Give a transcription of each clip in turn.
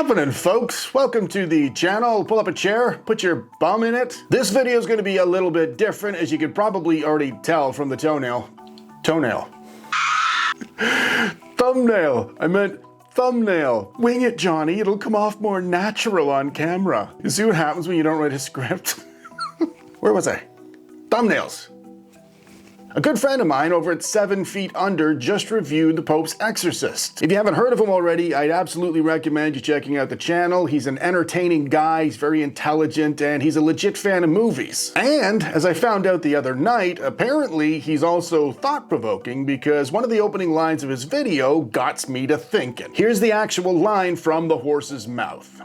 happening, folks? Welcome to the channel. Pull up a chair, put your bum in it. This video is going to be a little bit different, as you could probably already tell from the toenail. Thumbnail. I meant thumbnail. Wing it, Johnny. It'll come off more natural on camera. You see what happens when you don't write a script? Where was I? Thumbnails. A good friend of mine over at 7 Feet Under just reviewed the Pope's Exorcist. If you haven't heard of him already, I'd absolutely recommend you checking out the channel. He's an entertaining guy, he's very intelligent, and he's a legit fan of movies. And, as I found out the other night, apparently he's also thought-provoking because one of the opening lines of his video got me to thinking. Here's the actual line from the horse's mouth.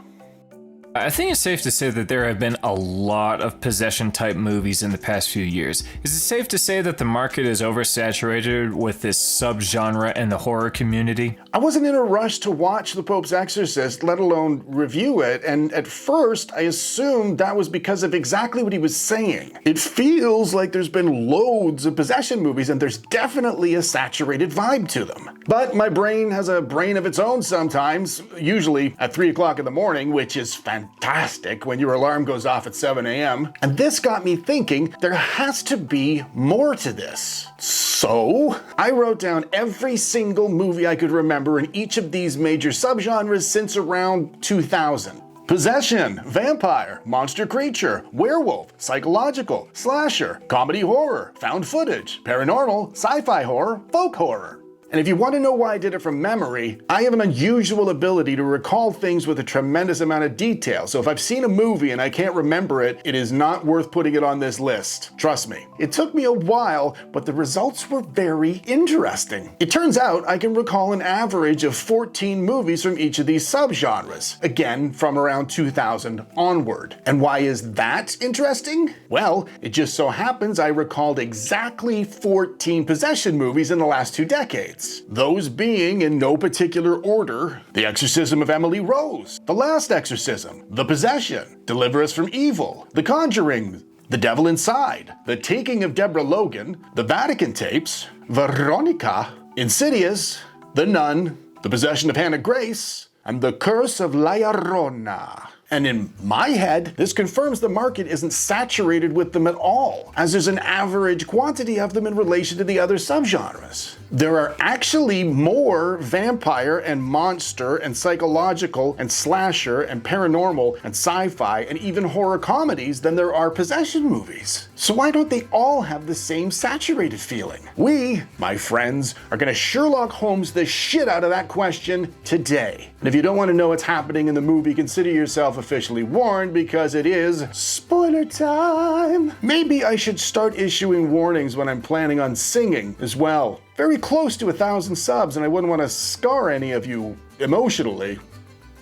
I think it's safe to say that there have been a lot of possession-type movies in the past few years. Is it safe to say that the market is oversaturated with this subgenre in the horror community? I wasn't in a rush to watch The Pope's Exorcist, let alone review it, and at first I assumed that was because of exactly what he was saying. It feels like there's been loads of possession movies, and there's definitely a saturated vibe to them. But my brain has a brain of its own sometimes, usually at 3 o'clock in the morning, which is fantastic when your alarm goes off at 7 a.m. And this got me thinking there has to be more to this. So I wrote down every single movie I could remember in each of these major subgenres since around 2000. Possession, vampire, monster creature, werewolf, psychological, slasher, comedy horror, found footage, paranormal, sci-fi horror, folk horror. And if you want to know why I did it from memory, I have an unusual ability to recall things with a tremendous amount of detail. So if I've seen a movie and I can't remember it, it is not worth putting it on this list. Trust me. It took me a while, but the results were very interesting. It turns out I can recall an average of 14 movies from each of these subgenres. Again, from around 2000 onward. And why is that interesting? Well, it just so happens I recalled exactly 14 possession movies in the last 2 decades. Those being, in no particular order, The Exorcism of Emily Rose, The Last Exorcism, The Possession, Deliver Us from Evil, The Conjuring, The Devil Inside, The Taking of Deborah Logan, The Vatican Tapes, Veronica, Insidious, The Nun, The Possession of Hannah Grace, and The Curse of La Llorona. And in my head, this confirms the market isn't saturated with them at all, as there's an average quantity of them in relation to the other subgenres. There are actually more vampire and monster and psychological and slasher and paranormal and sci-fi and even horror comedies than there are possession movies. So why don't they all have the same saturated feeling? We, my friends, are gonna Sherlock Holmes the shit out of that question today. And if you don't want to know what's happening in the movie, consider yourself officially warned because it is spoiler time. Maybe I should start issuing warnings when I'm planning on singing as well. Very close to 1,000 subs, and I wouldn't want to scar any of you emotionally.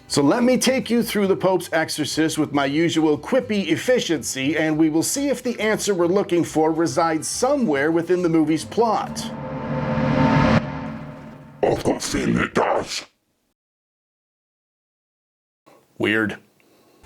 So let me take you through the Pope's Exorcist with my usual quippy efficiency, and we will see if the answer we're looking for resides somewhere within the movie's plot. I've got a feeling it does. Weird.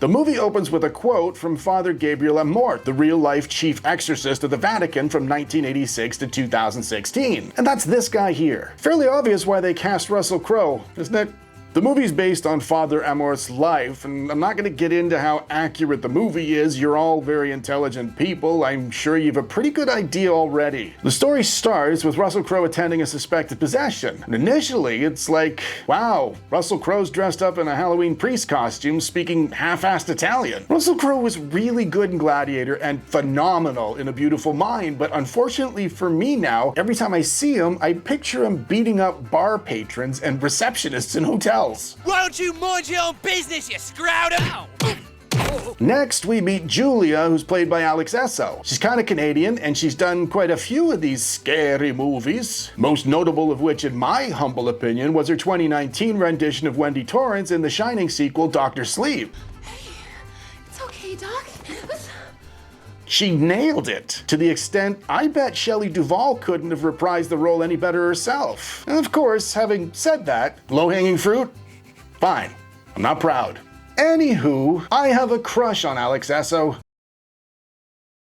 The movie opens with a quote from Father Gabriel Amort, the real-life chief exorcist of the Vatican from 1986 to 2016. And that's this guy here. Fairly obvious why they cast Russell Crowe, isn't it? The movie's based on Father Amort's life, and I'm not going to get into how accurate the movie is. You're all very intelligent people. I'm sure you have a pretty good idea already. The story starts with Russell Crowe attending a suspected possession. And initially, it's like, wow, Russell Crowe's dressed up in a Halloween priest costume speaking half-assed Italian. Russell Crowe was really good in Gladiator and phenomenal in A Beautiful Mind, but unfortunately for me now, every time I see him, I picture him beating up bar patrons and receptionists in hotels. Why don't you mind your own business, you scrouter? Next, we meet Julia, who's played by Alex Esso. She's kind of Canadian, and she's done quite a few of these scary movies, most notable of which, in my humble opinion, was her 2019 rendition of Wendy Torrance in the Shining sequel, Dr. Sleep. Hey, it's okay, Doc. She nailed it, to the extent I bet Shelley Duvall couldn't have reprised the role any better herself. And of course, having said that, low-hanging fruit? Fine. I'm not proud. Anywho, I have a crush on Alex Esso.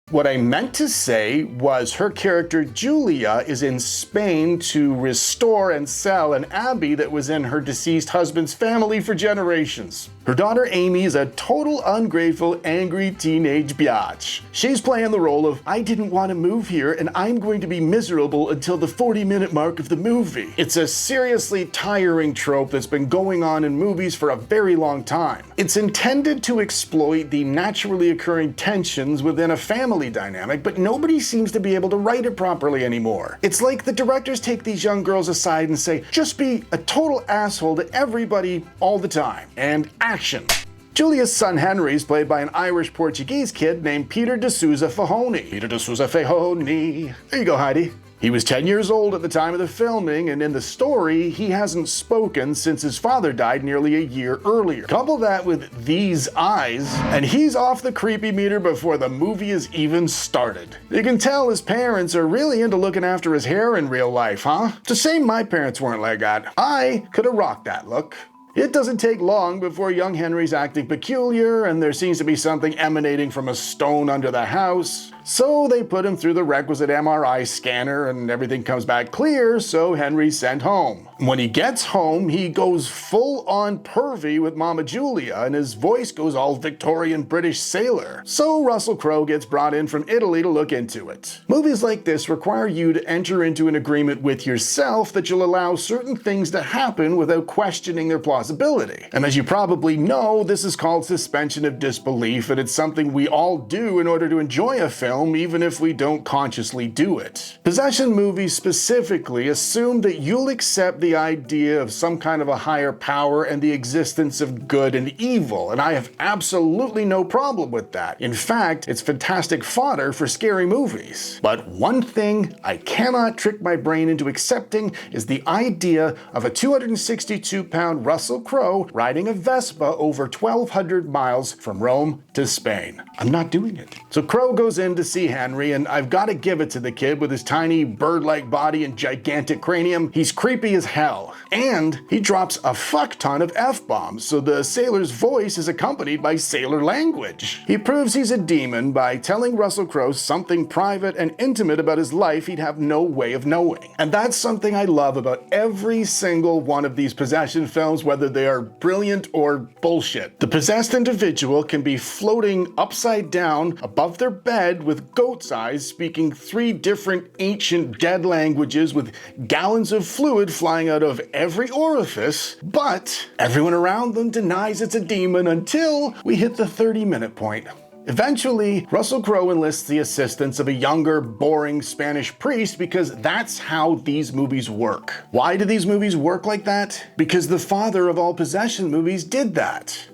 What I meant to say was her character Julia is in Spain to restore and sell an abbey that was in her deceased husband's family for generations. Her daughter Amy is a total ungrateful, angry teenage biatch. She's playing the role of, I didn't want to move here and I'm going to be miserable until the 40-minute mark of the movie. It's a seriously tiring trope that's been going on in movies for a very long time. It's intended to exploit the naturally occurring tensions within a family dynamic, but nobody seems to be able to write it properly anymore. It's like the directors take these young girls aside and say, just be a total asshole to everybody all the time. And action. Julia's son Henry is played by an Irish-Portuguese kid named Peter de Souza Fahony. Peter de Souza Fahony. There you go, Heidi. He was 10 years old at the time of the filming, and in the story, he hasn't spoken since his father died nearly a year earlier. Couple that with these eyes, and he's off the creepy meter before the movie is even started. You can tell his parents are really into looking after his hair in real life, huh? It's a shame my parents weren't like that. I could have rocked that look. It doesn't take long before young Henry's acting peculiar, and there seems to be something emanating from a stone under the house. So they put him through the requisite MRI scanner and everything comes back clear, so Henry's sent home. When he gets home, he goes full on pervy with Mama Julia and his voice goes all Victorian British sailor. So Russell Crowe gets brought in from Italy to look into it. Movies like this require you to enter into an agreement with yourself that you'll allow certain things to happen without questioning their plausibility. And as you probably know, this is called suspension of disbelief, and it's something we all do in order to enjoy a film, even if we don't consciously do it. Possession movies specifically assume that you'll accept the idea of some kind of a higher power and the existence of good and evil, and I have absolutely no problem with that. In fact, it's fantastic fodder for scary movies. But one thing I cannot trick my brain into accepting is the idea of a 262-pound Russell Crowe riding a Vespa over 1,200 miles from Rome to Spain. I'm not doing it. So Crowe goes in to see Henry, and I've got to give it to the kid with his tiny bird-like body and gigantic cranium. He's creepy as hell. And he drops a fuck ton of F-bombs, so the sailor's voice is accompanied by sailor language. He proves he's a demon by telling Russell Crowe something private and intimate about his life he'd have no way of knowing. And that's something I love about every single one of these possession films, whether they are brilliant or bullshit. The possessed individual can be floating upside down above their bed with goat's eyes, speaking 3 different ancient dead languages with gallons of fluid flying out of every orifice, but everyone around them denies it's a demon until we hit the 30-minute point. Eventually, Russell Crowe enlists the assistance of a younger, boring Spanish priest because that's how these movies work. Why do these movies work like that? Because the father of all possession movies did that.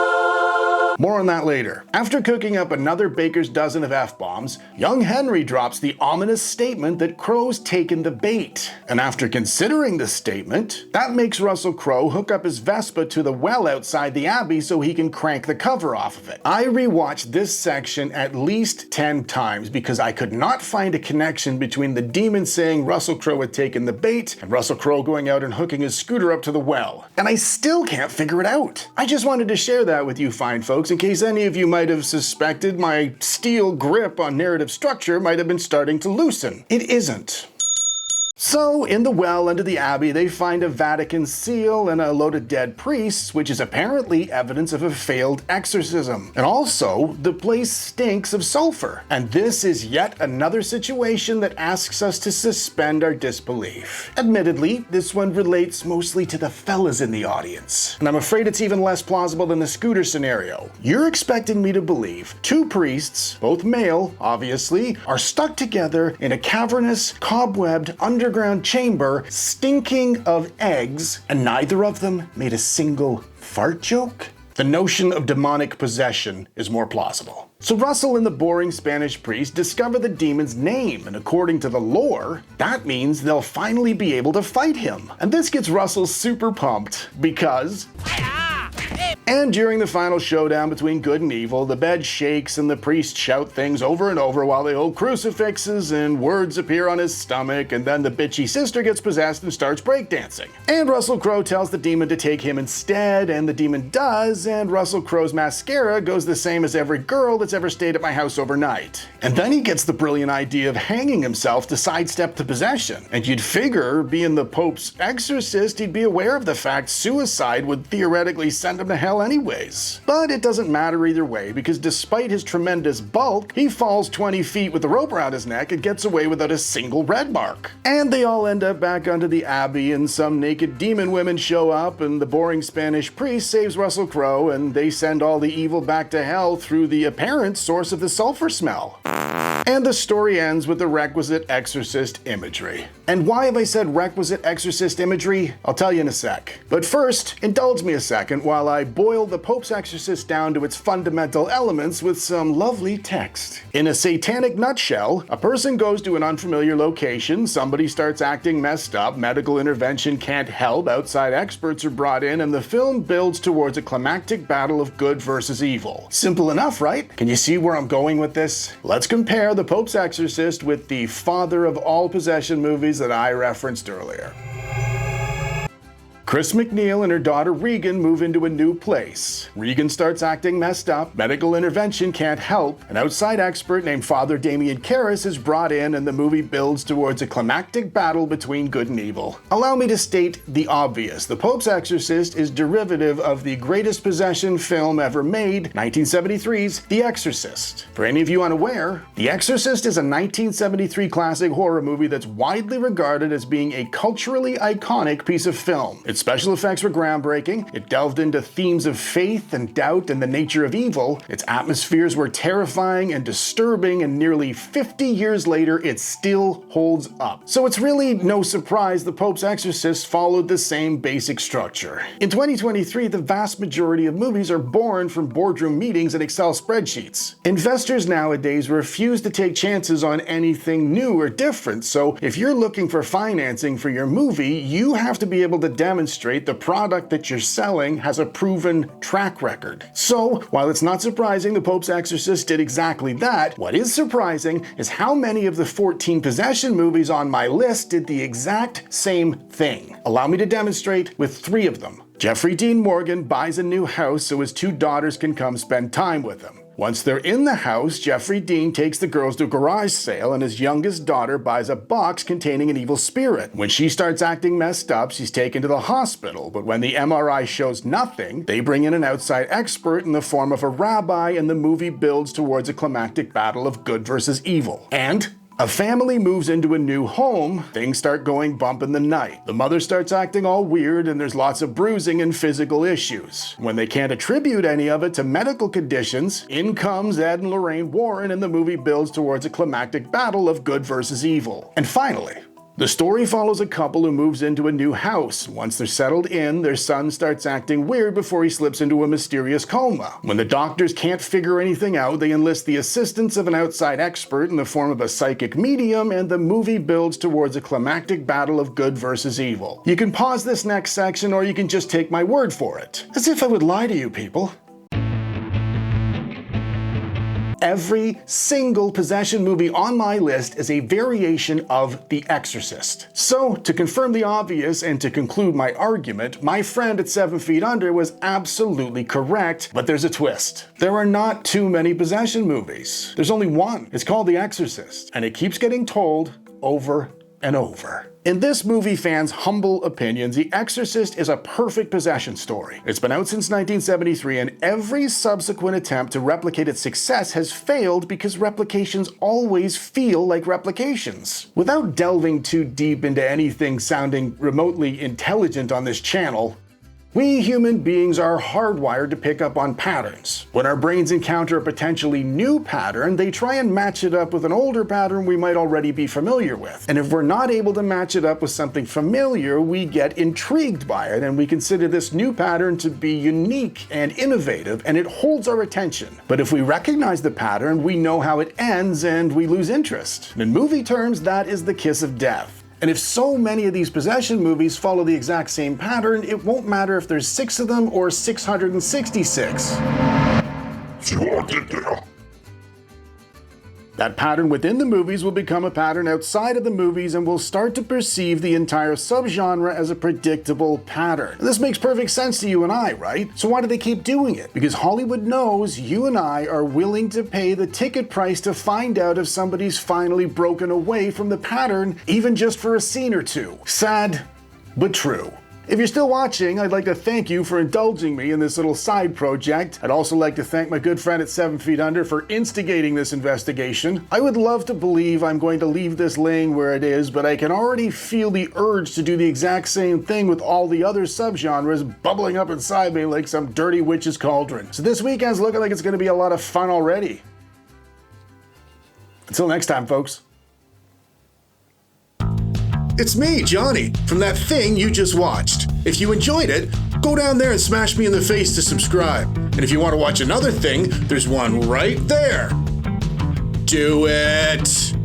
More on that later. After cooking up another baker's dozen of F-bombs, young Henry drops the ominous statement that Crowe's taken the bait. And after considering the statement, that makes Russell Crowe hook up his Vespa to the well outside the Abbey so he can crank the cover off of it. I rewatched this section at least 10 times because I could not find a connection between the demon saying Russell Crowe had taken the bait and Russell Crowe going out and hooking his scooter up to the well. And I still can't figure it out. I just wanted to share that with you fine folks in case any of you might have suspected my steel grip on narrative structure might have been starting to loosen. It isn't. So, in the well under the Abbey, they find a Vatican seal and a load of dead priests, which is apparently evidence of a failed exorcism. And also, the place stinks of sulfur. And this is yet another situation that asks us to suspend our disbelief. Admittedly, this one relates mostly to the fellas in the audience. And I'm afraid it's even less plausible than the scooter scenario. You're expecting me to believe 2 priests, both male, obviously, are stuck together in a cavernous, cobwebbed, underground chamber stinking of eggs, and neither of them made a single fart joke? The notion of demonic possession is more plausible. So Russell and the boring Spanish priest discover the demon's name, and according to the lore, that means they'll finally be able to fight him. And this gets Russell super pumped because Hey, And during the final showdown between good and evil, the bed shakes and the priest shout things over and over while they hold crucifixes and words appear on his stomach, and then the bitchy sister gets possessed and starts breakdancing. And Russell Crowe tells the demon to take him instead, and the demon does, and Russell Crowe's mascara goes the same as every girl that's ever stayed at my house overnight. And then he gets the brilliant idea of hanging himself to sidestep the possession. And you'd figure, being the Pope's exorcist, he'd be aware of the fact suicide would theoretically send him to hell anyways. But it doesn't matter either way, because despite his tremendous bulk, he falls 20 feet with the rope around his neck and gets away without a single red mark. And they all end up back under the abbey, and some naked demon women show up, and the boring Spanish priest saves Russell Crowe, and they send all the evil back to hell through the apparent source of the sulfur smell. And the story ends with the requisite exorcist imagery. And why have I said requisite exorcist imagery? I'll tell you in a sec. But first, indulge me a second while I boil the Pope's Exorcist down to its fundamental elements with some lovely text. In a satanic nutshell, a person goes to an unfamiliar location, somebody starts acting messed up, medical intervention can't help, outside experts are brought in, and the film builds towards a climactic battle of good versus evil. Simple enough, right? Can you see where I'm going with this? Let's compare the Pope's Exorcist with the father of all possession movies that I referenced earlier. Chris McNeil and her daughter Regan move into a new place. Regan starts acting messed up, medical intervention can't help, an outside expert named Father Damien Karras is brought in, and the movie builds towards a climactic battle between good and evil. Allow me to state the obvious. The Pope's Exorcist is derivative of the greatest possession film ever made, 1973's The Exorcist. For any of you unaware, The Exorcist is a 1973 classic horror movie that's widely regarded as being a culturally iconic piece of film. Its special effects were groundbreaking, it delved into themes of faith and doubt and the nature of evil, its atmospheres were terrifying and disturbing, and nearly 50 years later it still holds up. So it's really no surprise the Pope's Exorcist followed the same basic structure. In 2023, the vast majority of movies are born from boardroom meetings and Excel spreadsheets. Investors nowadays refuse to take chances on anything new or different, so if you're looking for financing for your movie, you have to be able to demonstrate the product that you're selling has a proven track record. So, while it's not surprising the Pope's Exorcist did exactly that, what is surprising is how many of the 14 possession movies on my list did the exact same thing. Allow me to demonstrate with 3 of them. Jeffrey Dean Morgan buys a new house so his 2 daughters can come spend time with him. Once they're in the house, Jeffrey Dean takes the girls to a garage sale, and his youngest daughter buys a box containing an evil spirit. When she starts acting messed up, she's taken to the hospital, but when the MRI shows nothing, they bring in an outside expert in the form of a rabbi, and the movie builds towards a climactic battle of good versus evil. And a family moves into a new home, things start going bump in the night. The mother starts acting all weird, and there's lots of bruising and physical issues. When they can't attribute any of it to medical conditions, in comes Ed and Lorraine Warren, and the movie builds towards a climactic battle of good versus evil. And finally, the story follows a couple who moves into a new house. Once they're settled in, their son starts acting weird before he slips into a mysterious coma. When the doctors can't figure anything out, they enlist the assistance of an outside expert in the form of a psychic medium, and the movie builds towards a climactic battle of good versus evil. You can pause this next section, or you can just take my word for it. As if I would lie to you people. Every single possession movie on my list is a variation of The Exorcist. So, to confirm the obvious and to conclude my argument, my friend at 7 Feet Under was absolutely correct, but there's a twist. There are not too many possession movies. There's only one. It's called The Exorcist, and it keeps getting told over and over. In this movie fan's humble opinions, The Exorcist is a perfect possession story. It's been out since 1973, and every subsequent attempt to replicate its success has failed because replications always feel like replications. Without delving too deep into anything sounding remotely intelligent on this channel, we human beings are hardwired to pick up on patterns. When our brains encounter a potentially new pattern, they try and match it up with an older pattern we might already be familiar with. And if we're not able to match it up with something familiar, we get intrigued by it, and we consider this new pattern to be unique and innovative, and it holds our attention. But if we recognize the pattern, we know how it ends, and we lose interest. In movie terms, that is the kiss of death. And if so many of these possession movies follow the exact same pattern, it won't matter if there's 6 of them or 666. That pattern within the movies will become a pattern outside of the movies, and we'll start to perceive the entire subgenre as a predictable pattern. And this makes perfect sense to you and I, right? So why do they keep doing it? Because Hollywood knows you and I are willing to pay the ticket price to find out if somebody's finally broken away from the pattern, even just for a scene or two. Sad, but true. If you're still watching, I'd like to thank you for indulging me in this little side project. I'd also like to thank my good friend at 7 Feet Under for instigating this investigation. I would love to believe I'm going to leave this laying where it is, but I can already feel the urge to do the exact same thing with all the other subgenres bubbling up inside me like some dirty witch's cauldron. So this weekend's looking like it's going to be a lot of fun already. Until next time, folks. It's me, Johnny, from that thing you just watched. If you enjoyed it, go down there and smash me in the face to subscribe. And if you want to watch another thing, there's one right there. Do it!